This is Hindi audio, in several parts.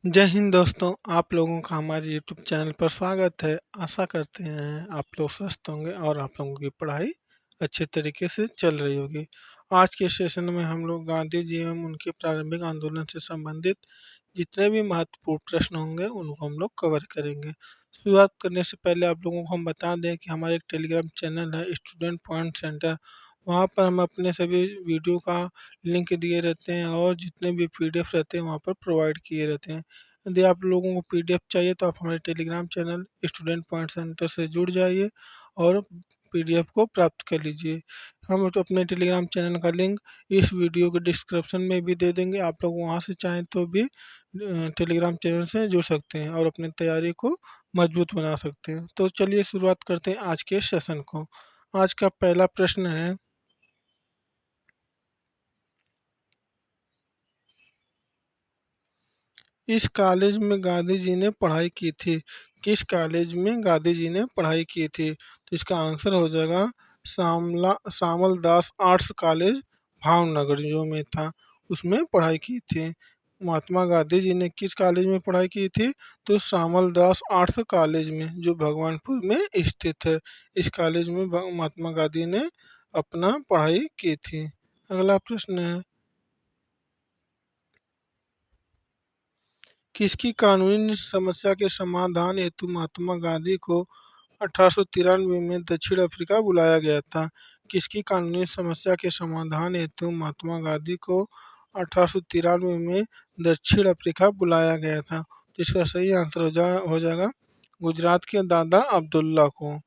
जय हिंद दोस्तों, आप लोगों का हमारे यूट्यूब चैनल पर स्वागत है। आशा करते हैं आप लोग स्वस्थ होंगे और आप लोगों की पढ़ाई अच्छे तरीके से चल रही होगी। आज के सेशन में हम लोग गांधी जी एवं उनके प्रारंभिक आंदोलन से संबंधित जितने भी महत्वपूर्ण प्रश्न होंगे उनको हम लोग कवर करेंगे। शुरुआत करने से पहले आप लोगों को हम बता दें कि हमारे एक टेलीग्राम चैनल है स्टूडेंट पॉइंट सेंटर। वहाँ पर हम अपने सभी वीडियो का लिंक दिए रहते हैं और जितने भी पीडीएफ रहते हैं वहाँ पर प्रोवाइड किए रहते हैं। यदि आप लोगों को पीडीएफ चाहिए तो आप हमारे Telegram channel student point centre से जुड़ जाइए और पीडीएफ को प्राप्त कर लीजिए। हम तो अपने टेलीग्राम चैनल का लिंक इस वीडियो के डिस्क्रिप्शन में भी दे देंगे। आप लोग वहां से चाहें तो भी टेलीग्राम चैनल से जुड़ सकते हैं और अपनी तैयारी को मजबूत बना सकते हैं। तो चलिए शुरुआत करते हैं आज के सेशन को। आज का पहला प्रश्न है, इस कॉलेज में गांधी जी ने पढ़ाई की थी। किस कॉलेज में गांधी जी ने पढ़ाई की थी? तो इसका आंसर हो जाएगा श्यामल दास आर्ट्स कॉलेज, भावनगर जो में था, उसमें पढ़ाई की थी। महात्मा गांधी जी ने किस कॉलेज में पढ़ाई की थी? तो श्यामल दास आर्ट्स कॉलेज में, जो भगवानपुर में स्थित है। इस कॉलेज में महात्मा गांधी ने अपना पढ़ाई की थी। अगला प्रश्न है, किसकी कानूनी समस्या के समाधान हेतु महात्मा गांधी को 1893 में दक्षिण अफ्रीका बुलाया गया था? किसकी कानूनी समस्या के समाधान हेतु महात्मा गांधी को 1893 में दक्षिण अफ्रीका बुलाया गया था? तो इसका सही आंसर हो जाएगा गुजरात के दादा अब्दुल्ला को।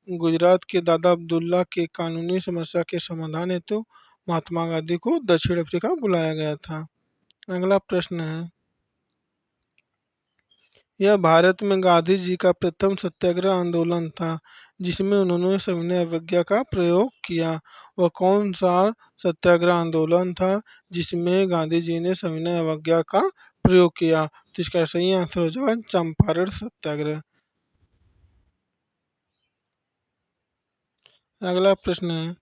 गुजरात के दादा अब्दुल्ला के कानूनी समस्या के समाधान हेतु महात्मा गांधी को दक्षिण अफ्रीका बुलाया गया था। अगला प्रश्न है, यह भारत में गांधी जी का प्रथम सत्याग्रह आंदोलन था जिसमें उन्होंने सविनय अवज्ञा का प्रयोग किया। वह कौन सा सत्याग्रह आंदोलन था जिसमें गांधी जी ने सविनय अवज्ञा का प्रयोग किया? तो इसका सही आंसर हो जाएगा चंपारण सत्याग्रह। अगला प्रश्न है,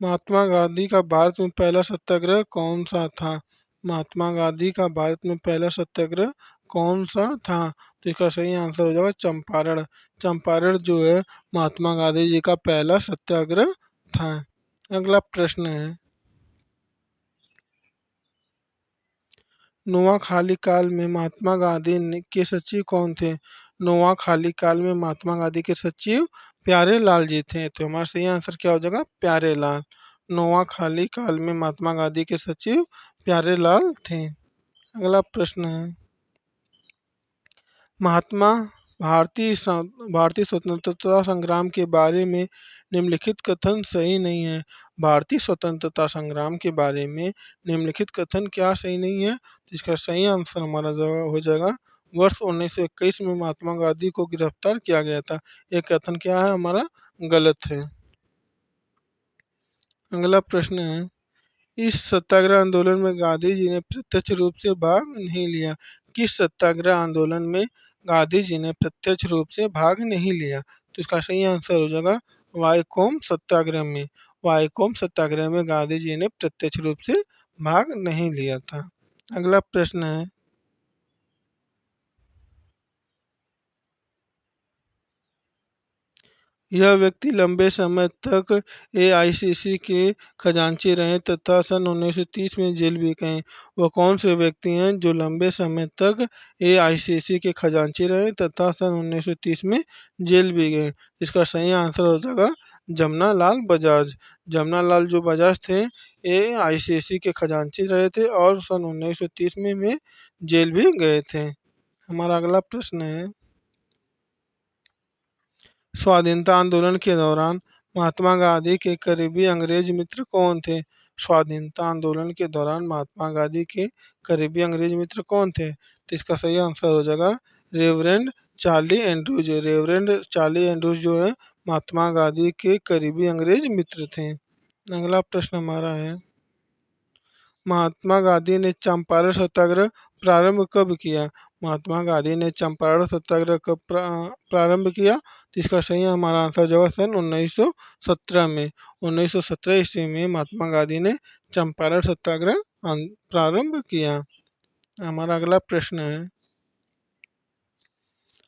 महात्मा गांधी का भारत में पहला सत्याग्रह कौन सा था? महात्मा गांधी का भारत में पहला सत्याग्रह कौन सा था? तो इसका सही आंसर हो जाएगा चंपारण। चंपारण जो है महात्मा गांधी जी का पहला सत्याग्रह था। अगला प्रश्न है, नोआखाली काल में महात्मा गांधी के सचिव कौन थे? नोआखाली काल में महात्मा गांधी के सचिव प्यारे लाल जी थे। तो हमारा सही आंसर क्या हो जाएगा? प्यारे लाल। नोआखाली काल में महात्मा गांधी के सचिव प्यारे लाल थे। अगला प्रश्न है, महात्मा भारतीय स्वतंत्रता संग्राम के बारे में निम्नलिखित कथन सही नहीं है। भारतीय स्वतंत्रता संग्राम के बारे में निम्नलिखित कथन क्या सही नहीं है? तो इसका सही आंसर हमारा हो जाएगा वर्ष 1921 में महात्मा गांधी को गिरफ्तार किया गया था। ये कथन क्या है हमारा? गलत है। अगला प्रश्न है, इस सत्याग्रह आंदोलन में गांधी जी ने प्रत्यक्ष रूप से भाग नहीं लिया। किस सत्याग्रह आंदोलन में गांधी जी ने प्रत्यक्ष रूप से भाग नहीं लिया? तो इसका सही आंसर हो जाएगा वाईकोम सत्याग्रह में। वाईकोम सत्याग्रह में गांधी जी ने प्रत्यक्ष रूप से भाग नहीं लिया था। अगला प्रश्न है, यह व्यक्ति लंबे समय तक एआईसीसी के खजांची रहे तथा सन 1930 में जेल भी गए। वह कौन से व्यक्ति हैं जो लंबे समय तक एआईसीसी के खजांची रहे तथा सन 1930 में जेल भी गए? इसका सही आंसर हो जाएगा जमना लाल बजाज। जमना लाल जो बजाज थे एआईसीसी के खजांची रहे थे और सन 1930 में जेल भी गए थे। हमारा अगला प्रश्न है, स्वाधीनता आंदोलन के दौरान महात्मा गांधी के करीबी अंग्रेज मित्र कौन थे? स्वाधीनता आंदोलन के दौरान महात्मा गांधी के करीबी अंग्रेज मित्र कौन थे? तो इसका सही आंसर हो जाएगा reverend Charlie Andrews. Reverend Charlie Andrews जो है महात्मा गांधी के करीबी अंग्रेज मित्र थे। अगला प्रश्न हमारा है, महात्मा गांधी ने चंपारण सत्याग्रह प्रारंभ कब किया? महात्मा गांधी ने चंपारण सत्याग्रह कब प्रारंभ किया? तो इसका सही हमारा आंसर जो है सन 1917 में। 1917 ईस्वी में महात्मा गांधी ने चंपारण सत्याग्रह प्रारंभ किया। हमारा अगला प्रश्न है,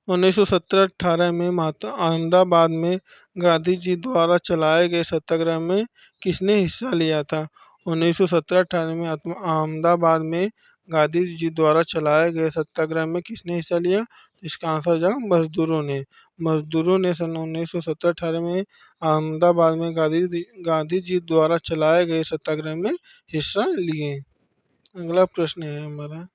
1917-18 में महात्मा अहमदाबाद में गांधी जी द्वारा चलाए गए सत्याग्रह में किसने हिस्सा लिया था? 1917-18 में अहमदाबाद में गांधी जी द्वारा चलाए गए सत्याग्रह में किसने हिस्सा लिया? इसका आंसर हो जाएगा मजदूरों ने। मजदूरों ने सन 1917-18 में अहमदाबाद में गांधी जी द्वारा चलाए गए सत्याग्रह में हिस्सा लिए। अगला प्रश्न है हमारा,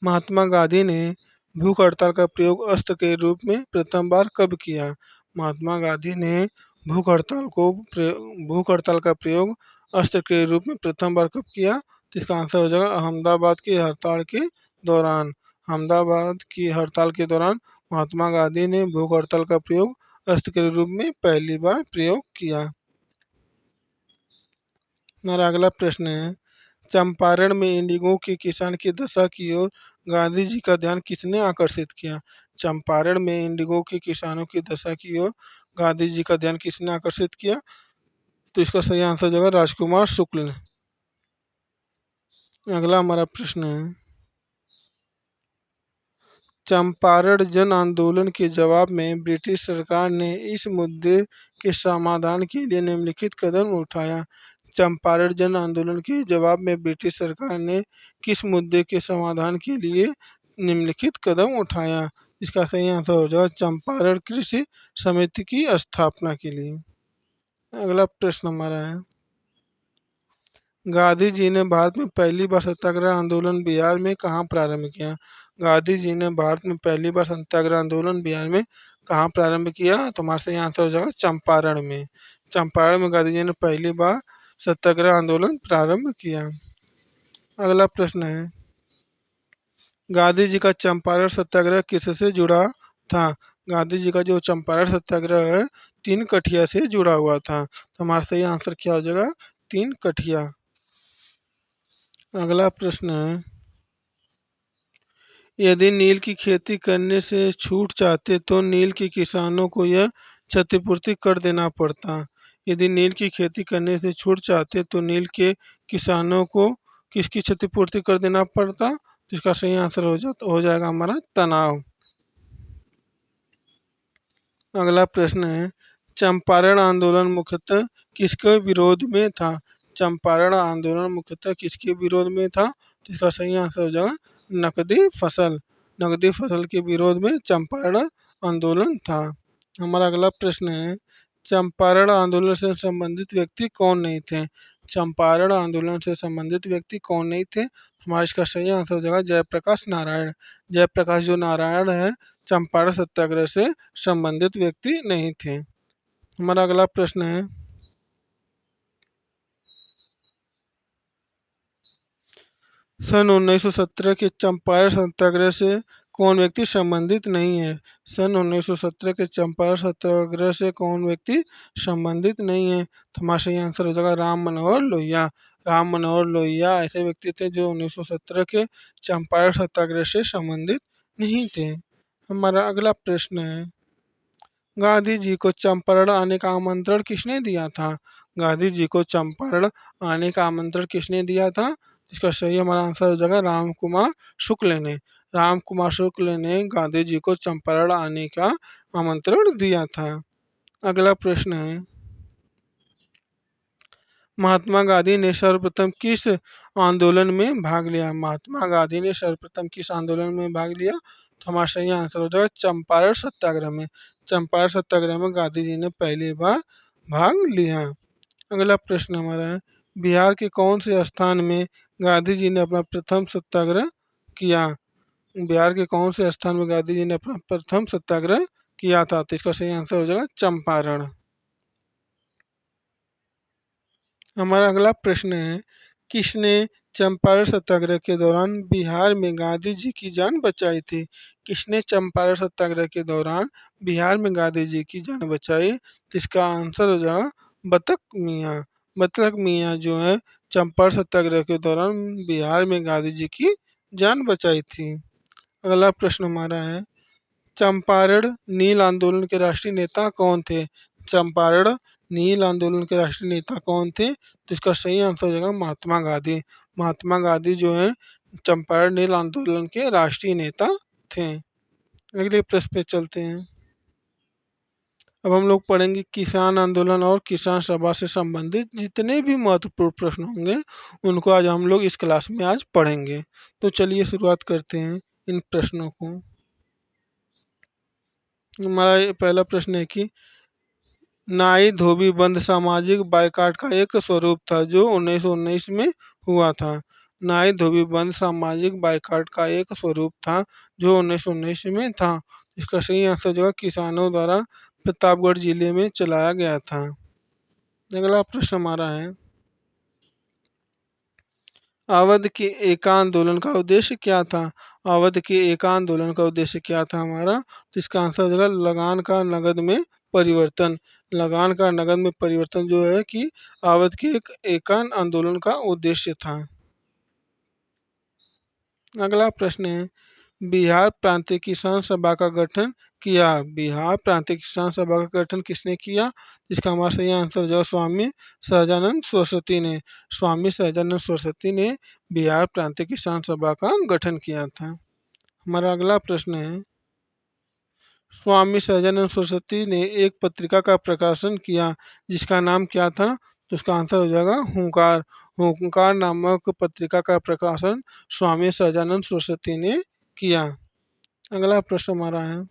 महात्मा गांधी ने भूख हड़ताल का प्रयोग अस्त्र के रूप में प्रथम बार कब किया? महात्मा गांधी ने भूख हड़ताल का प्रयोग अस्त्र के रूप में प्रथम बार कब किया? तो इसका आंसर हो जाएगा अहमदाबाद की हड़ताल के दौरान। अहमदाबाद की हड़ताल के दौरान महात्मा गांधी ने भूख हड़ताल का प्रयोग अस्त्र के रूप में पहली बार प्रयोग किया। हमारा अगला प्रश्न है, चंपारण में इंडिगो के किसान की दशा की ओर गांधी जी का ध्यान किसने आकर्षित किया? चंपारण में इंडिगो के किसानों की दशा की ओर गांधी जी का ध्यान किसने आकर्षित किया? तो इसका सही आंसर हो जाएगा राजकुमार शुक्ल ने। अगला हमारा प्रश्न है, चंपारण जन आंदोलन के जवाब में ब्रिटिश सरकार ने इस मुद्दे के समाधान के लिए निम्नलिखित कदम उठाया। चंपारण जन आंदोलन के जवाब में ब्रिटिश सरकार ने किस मुद्दे के समाधान के लिए निम्नलिखित कदम उठाया? इसका सही आंसर हो जाएगा चंपारण कृषि समिति की स्थापना के लिए। अगला प्रश्न हमारा है, गांधी जी ने भारत में पहली बार सत्याग्रह आंदोलन बिहार में कहाँ प्रारंभ किया? गांधी जी ने भारत में पहली बार सत्याग्रह आंदोलन बिहार में कहाँ प्रारंभ किया? तो हमारा सही आंसर हो जाएगा चंपारण में। चंपारण में गांधी जी ने पहली बार सत्याग्रह आंदोलन प्रारंभ किया। अगला प्रश्न है, गांधी जी का चंपारण सत्याग्रह किससे जुड़ा था? गांधी जी का जो चंपारण सत्याग्रह है तीन कठिया से जुड़ा हुआ था। तो हमारा सही आंसर क्या हो जाएगा? तीन कठिया। अगला प्रश्न है, यदि नील की खेती करने से छूट चाहते तो नील के किसानों को यह क्षतिपूर्ति कर देना पड़ता। यदि नील की खेती करने से छूट चाहते तो नील के किसानों को किसकी क्षतिपूर्ति कर देना पड़ता? तो इसका सही आंसर हो जाएगा हमारा तनाव। अगला प्रश्न है, चंपारण आंदोलन मुख्यतः किसके विरोध में था? चंपारण आंदोलन मुख्यतः किसके विरोध में था? तो इसका सही आंसर हो जाएगा नकदी फसल। नकदी फसल के विरोध में चंपारण आंदोलन था। हमारा अगला प्रश्न है, चंपारण आंदोलन से संबंधित व्यक्ति कौन नहीं थे? चंपारण आंदोलन से संबंधित व्यक्ति कौन नहीं थे? हमारा इसका सही आंसर हो जाएगा जयप्रकाश नारायण। जयप्रकाश जो नारायण है चंपारण सत्याग्रह से संबंधित व्यक्ति नहीं थे। हमारा अगला प्रश्न है, सन 1917 के चंपारण सत्याग्रह से कौन व्यक्ति संबंधित नहीं है? सन 1917 के चंपारण सत्याग्रह से कौन व्यक्ति संबंधित नहीं है? तो हमारा सही आंसर हो जाएगा राम मनोहर लोहिया। राम मनोहर लोहिया ऐसे व्यक्ति थे जो 1917 के चंपारण सत्याग्रह से संबंधित नहीं थे। हमारा अगला प्रश्न है, गांधी जी को चंपारण आने का आमंत्रण किसने दिया था? गांधी जी को चंपारण आने का आमंत्रण किसने दिया था? इसका सही हमारा आंसर हो जाएगा राम कुमार शुक्ल ने। राम कुमार शुक्ल ने गांधी जी को चंपारण आने का आमंत्रण दिया था। अगला प्रश्न है, महात्मा गांधी ने सर्वप्रथम किस आंदोलन में भाग लिया? महात्मा गांधी ने सर्वप्रथम किस आंदोलन में भाग लिया? तो हमारा सही आंसर हो जाएगा चंपारण सत्याग्रह में। चंपारण सत्याग्रह में गांधी जी ने पहली बार भाग लिया। अगला प्रश्न हमारा है, बिहार के कौन से स्थान में गांधी जी ने अपना प्रथम सत्याग्रह किया? बिहार के कौन से स्थान में गांधी जी ने अपना प्रथम सत्याग्रह किया था? तो इसका सही आंसर हो जाएगा चंपारण। हमारा अगला प्रश्न है, किसने चंपारण सत्याग्रह के दौरान बिहार में गांधी जी की जान बचाई थी? किसने चंपारण सत्याग्रह के दौरान बिहार में गांधी जी की जान बचाई? तो इसका आंसर हो जाएगा बतक मियाँ। बतक मियाँ जो है चंपारण सत्याग्रह के दौरान बिहार में गांधी जी की जान बचाई थी। अगला प्रश्न हमारा है, चंपारण नील आंदोलन के राष्ट्रीय नेता कौन थे? चंपारण नील आंदोलन के राष्ट्रीय नेता कौन थे? तो इसका सही आंसर हो जाएगा महात्मा गांधी। महात्मा गांधी जो है चंपारण नील आंदोलन के राष्ट्रीय नेता थे। अगले प्रश्न पे चलते हैं। अब हम लोग पढ़ेंगे किसान आंदोलन और किसान सभा से संबंधित जितने भी महत्वपूर्ण प्रश्न होंगे उनको आज हम लोग इस क्लास में आज पढ़ेंगे। तो चलिए शुरुआत करते हैं इन प्रश्नों को। हमारा ये पहला प्रश्न है कि नाई धोबी बंद सामाजिक बायकॉट का एक स्वरूप था जो 1919 में हुआ था। नाई धोबी बंद सामाजिक बायकॉट का एक स्वरूप था जो 1919 में था। इसका सही आंसर जो है किसानों द्वारा प्रतापगढ़ जिले में चलाया गया था। अगला प्रश्न हमारा है अवध के एका आंदोलन का उद्देश्य क्या था। अवध के एका आंदोलन का उद्देश्य क्या था हमारा, तो इसका आंसर हो जाएगा लगान का नगद में परिवर्तन। लगान का नगद में परिवर्तन जो है कि अवध के एक एकान आंदोलन का उद्देश्य था। अगला प्रश्न है बिहार प्रांतीय किसान सभा का गठन किया। बिहार प्रांतीय किसान सभा का गठन किसने किया। इसका हमारा सही आंसर जो है स्वामी सहजानंद सरस्वती ने। स्वामी सहजानंद सरस्वती ने बिहार प्रांतीय किसान सभा का गठन किया था। हमारा अगला प्रश्न है स्वामी सहजानंद सरस्वती ने एक पत्रिका का प्रकाशन किया जिसका नाम क्या था, तो उसका आंसर हो जाएगा हुंकार। हुंकार नामक पत्रिका का प्रकाशन स्वामी सहजानंद सरस्वती ने किया। अगला प्रश्न हमारा है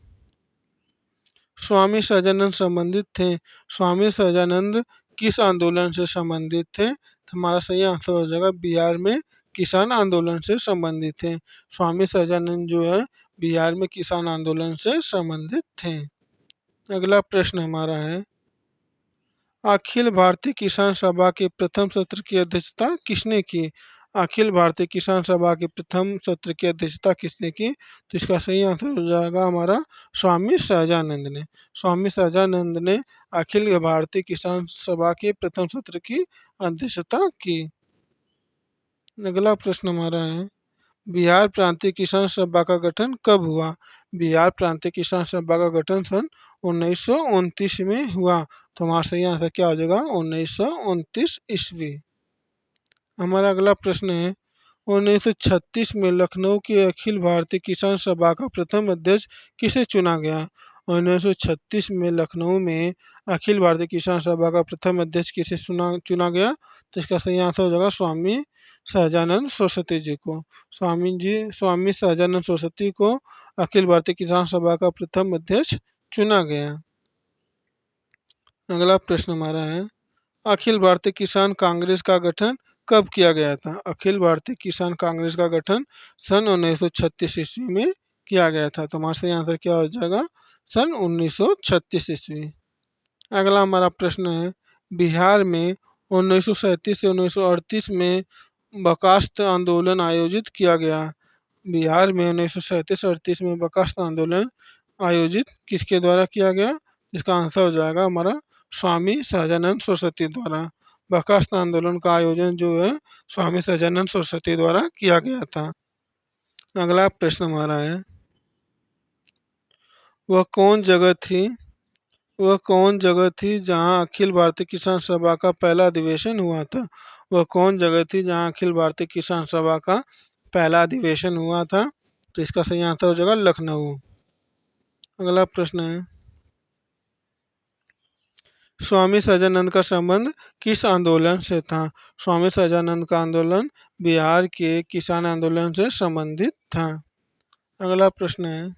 स्वामी सहजानंद संबंधित थे। स्वामी सहजानंद किस आंदोलन से संबंधित थे, तो हमारा सही आंसर हो जाएगा बिहार में किसान आंदोलन से संबंधित थे। स्वामी सहजानंद जो है बिहार में किसान आंदोलन से संबंधित थे। अगला प्रश्न हमारा है अखिल भारतीय किसान सभा के प्रथम सत्र की अध्यक्षता किसने की। अखिल भारतीय किसान सभा के प्रथम सत्र की अध्यक्षता किसने की, तो इसका सही आंसर हो जाएगा हमारा स्वामी सहजानंद ने। स्वामी सहजानंद ने अखिल भारतीय किसान सभा के प्रथम सत्र की अध्यक्षता की। अगला प्रश्न हमारा है बिहार प्रांतीय किसान सभा का गठन कब हुआ। बिहार प्रांतीय किसान सभा का गठन सन 1929 में हुआ। तो हमारा सही आंसर क्या हो जाएगा 1929 ईस्वी। हमारा अगला प्रश्न है 1936 में लखनऊ के अखिल भारतीय किसान सभा का प्रथम अध्यक्ष किसे चुना गया। 1936 में लखनऊ में अखिल भारतीय किसान सभा का प्रथम अध्यक्ष किसे चुना गया, तो इसका सही आंसर हो जाएगा स्वामी सहजानंद सरस्वती जी को। स्वामी सहजानंद सरस्वती को अखिल भारतीय किसान सभा का प्रथम अध्यक्ष चुना गया। अगला प्रश्न हमारा है अखिल भारतीय किसान कांग्रेस का गठन कब किया गया था। अखिल भारतीय किसान कांग्रेस का गठन सन 1936 ईस्वी में किया गया था। तो हमारा सही आंसर क्या हो जाएगा सन 1936 ईस्वी। अगला हमारा प्रश्न है बिहार में 1937 से 1938 में बर्खास्त आंदोलन आयोजित किया गया। बिहार में 1937-38 में बर्खास्त आंदोलन आयोजित किसके द्वारा किया गया, इसका आंसर हो जाएगा हमारा स्वामी सहजानंद सरस्वती द्वारा। बर्खास्त आंदोलन का आयोजन जो है स्वामी सहजानंद सरस्वती द्वारा किया गया था। अगला प्रश्न हमारा है वह कौन जगह थी वह कौन जगह थी जहां अखिल भारतीय किसान सभा का पहला अधिवेशन हुआ था। वह कौन जगह थी जहां अखिल भारतीय किसान सभा का पहला अधिवेशन हुआ था, तो इसका सही आंसर हो जाएगा लखनऊ। अगला प्रश्न है स्वामी सहजानंद का संबंध किस आंदोलन से था। स्वामी सहजानंद का आंदोलन बिहार के किसान आंदोलन से संबंधित था। अगला प्रश्न है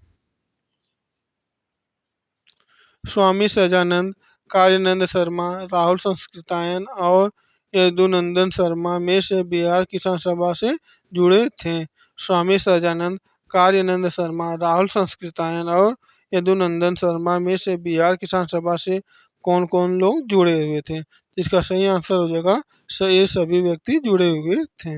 स्वामी सहजानंद कार्यानंद शर्मा राहुल संस्कृतायन और यदुनंदन शर्मा में से बिहार किसान सभा से जुड़े थे। स्वामी सहजानंद कार्यानंद शर्मा राहुल संस्कृतायन और यदुनंदन शर्मा में से बिहार किसान सभा से कौन कौन लोग जुड़े हुए थे, इसका सही आंसर हो जाएगा ये सभी व्यक्ति जुड़े हुए थे।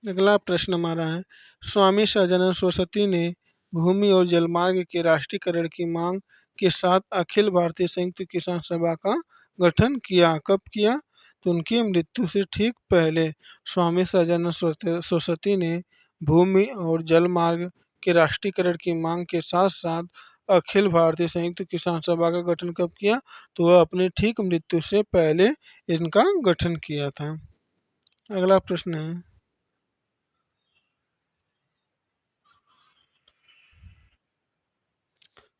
अगला प्रश्न हमारा है स्वामी सहजानंद सरस्वती ने भूमि और जलमार्ग के राष्ट्रीयकरण की मांग के साथ अखिल भारतीय संयुक्त किसान सभा का गठन किया। कब किया, तो उनकी मृत्यु से ठीक पहले स्वामी सहजानंद सरस्वती ने भूमि और जलमार्ग के राष्ट्रीयकरण की मांग के साथ साथ अखिल भारतीय संयुक्त किसान सभा का गठन कब किया, तो वह अपनी ठीक मृत्यु से पहले इनका गठन किया था। अगला प्रश्न है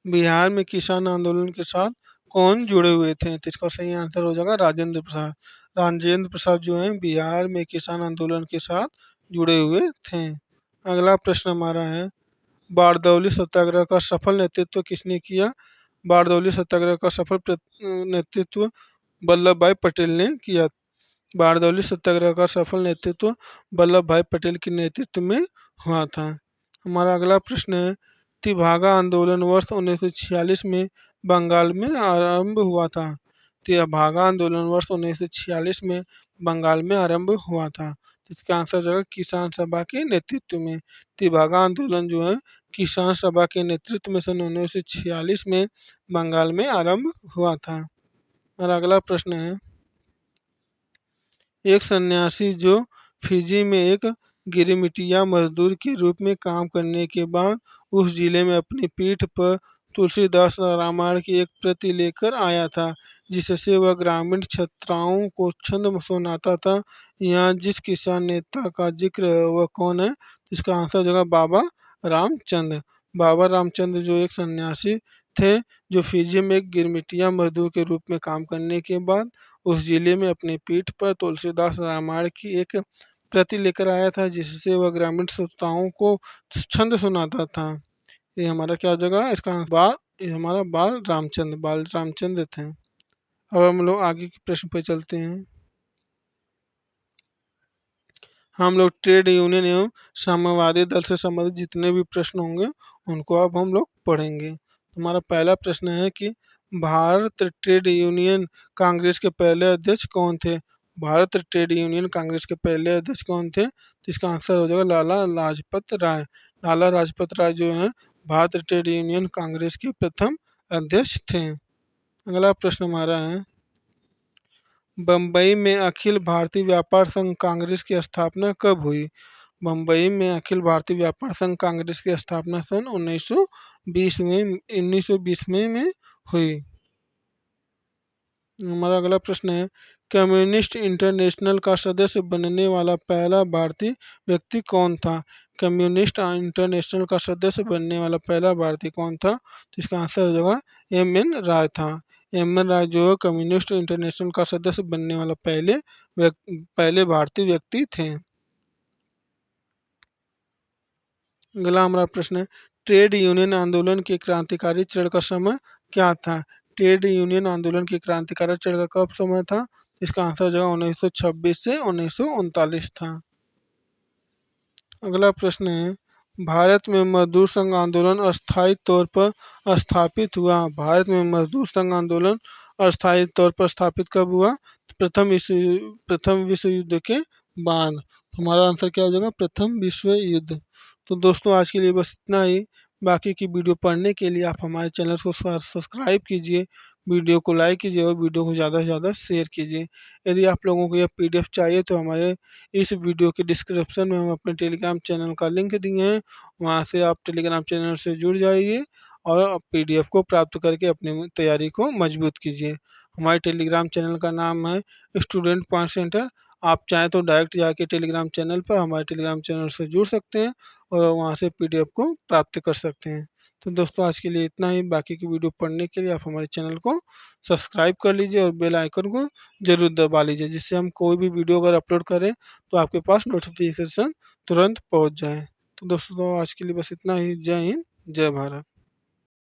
बिहार में किसान आंदोलन के साथ कौन जुड़े हुए थे? तो इसका सही आंसर हो जाएगा राजेंद्र प्रसाद। राजेंद्र प्रसाद जो हैं बिहार में किसान आंदोलन के साथ जुड़े हुए थे। अगला प्रश्न हमारा है, बारदौली सत्याग्रह का सफल नेतृत्व किसने किया? बारदौली सत्याग्रह का सफल नेतृत्व वल्लभ भाई पटेल ने किया। बारदौली सत्याग्रह का सफल नेतृत्व वल्लभ भाई पटेल के नेतृत्व में हुआ था। हमारा अगला प्रश्न है, तिभागा आंदोलन वर्ष 1946 में बंगाल में आरंभ हुआ था। तिभागा आंदोलन वर्ष 1946 में बंगाल में आरंभ हुआ था। इसका आंसर जो है किसान सभा के नेतृत्व में। तिभागा आंदोलन जो है किसान सभा के नेतृत्व में सन 1946 में बंगाल में आरंभ हुआ था। और अगला प्रश्न है, एक सन्यासी जो फिजी में एक गिरमिटिया मजदूर के रूप में काम करने के बाद उस जिले में अपनी पीठ पर तुलसीदास रामायण की एक प्रति लेकर आया था, जिससे वह ग्रामीण छात्राओं को छंद सुनाता था। यहाँ जिस किसान नेता का जिक्र है वह कौन है? इसका आंसर जगह बाबा रामचंद्र। बाबा रामचंद्र जो एक सन्यासी थे जो फिजी में एक गिरमिटिया मजदूर के रूप में काम करने के बाद उस जिले में अपनी पीठ पर तुलसीदास रामायण की एक प्रति लेकर आया था, जिससे वह ग्रामीण श्रोताओं को छंद सुनाता था। ये हमारा क्या जगह, इसका बाल, ये हमारा बाल रामचंद्र थे। अब हम लोग आगे के प्रश्न पे चलते हैं। हम लोग ट्रेड यूनियन एवं साम्यवादी दल से संबंधित जितने भी प्रश्न होंगे उनको अब हम लोग पढ़ेंगे। हमारा पहला प्रश्न है कि भारत ट्रेड यूनियन कांग्रेस के पहले अध्यक्ष कौन थे? भारत ट्रेड यूनियन कांग्रेस के पहले अध्यक्ष कौन थे? तो इसका आंसर हो जाएगा लाला लाजपत राय। लाला लाजपत राय जो है भारत ट्रेड यूनियन कांग्रेस के प्रथम अध्यक्ष थे। अगला प्रश्न हमारा है, बम्बई में अखिल भारतीय व्यापार संघ कांग्रेस की स्थापना कब हुई? बम्बई में अखिल भारतीय व्यापार संघ कांग्रेस की स्थापना सन 1920 में हुई। हमारा अगला प्रश्न है, कम्युनिस्ट इंटरनेशनल का सदस्य बनने वाला पहला भारतीय व्यक्ति कौन था? कम्युनिस्ट इंटरनेशनल का सदस्य बनने वाला पहला भारतीय कौन था? तो इसका आंसर हो जाएगा एम.एन. राय था। एम.एन. राय जो है कम्युनिस्ट इंटरनेशनल का सदस्य बनने वाला पहले भारतीय व्यक्ति थे। अगला हमारा प्रश्न है, ट्रेड यूनियन आंदोलन के क्रांतिकारी चरण का समय क्या था? ट्रेड यूनियन आंदोलन के क्रांतिकारी चरण का कब समय था? इसका आंसर जो है 1926 से 1939 था। अगला प्रश्न है, भारत में मजदूर संघ आंदोलन अस्थायी तौर पर स्थापित हुआ। भारत में मजदूर संघ आंदोलन अस्थायी तौर पर स्थापित कब हुआ? प्रथम विश्व युद्ध के बाद। हमारा आंसर क्या हो जाएगा? प्रथम विश्व युद्ध। तो दोस्तों आज के लिए बस इतना ही। बाकी की वीडियो पढ़ने के लिए आप हमारे चैनल को सब्सक्राइब कीजिए, वीडियो को लाइक कीजिए और वीडियो को ज़्यादा से ज़्यादा शेयर कीजिए। यदि आप लोगों को यह पीडीएफ चाहिए तो हमारे इस वीडियो के डिस्क्रिप्शन में हम अपने टेलीग्राम चैनल का लिंक दिए हैं, वहाँ से आप टेलीग्राम चैनल से जुड़ जाइए और पीडीएफ को प्राप्त करके अपनी तैयारी को मजबूत कीजिए। हमारे टेलीग्राम चैनल का नाम है स्टूडेंट पॉइंट सेंटर। आप चाहें तो डायरेक्ट जाके टेलीग्राम चैनल पर हमारे टेलीग्राम चैनल से जुड़ सकते हैं और वहाँ से पीडीएफ को प्राप्त कर सकते हैं। तो दोस्तों आज के लिए इतना ही। बाकी की वीडियो पढ़ने के लिए आप हमारे चैनल को सब्सक्राइब कर लीजिए और बेल आइकन को ज़रूर दबा लीजिए, जिससे हम कोई भी वीडियो अगर अपलोड करें तो आपके पास नोटिफिकेशन तुरंत पहुंच जाए। तो दोस्तों आज के लिए बस इतना ही। जय हिंद, जय भारत।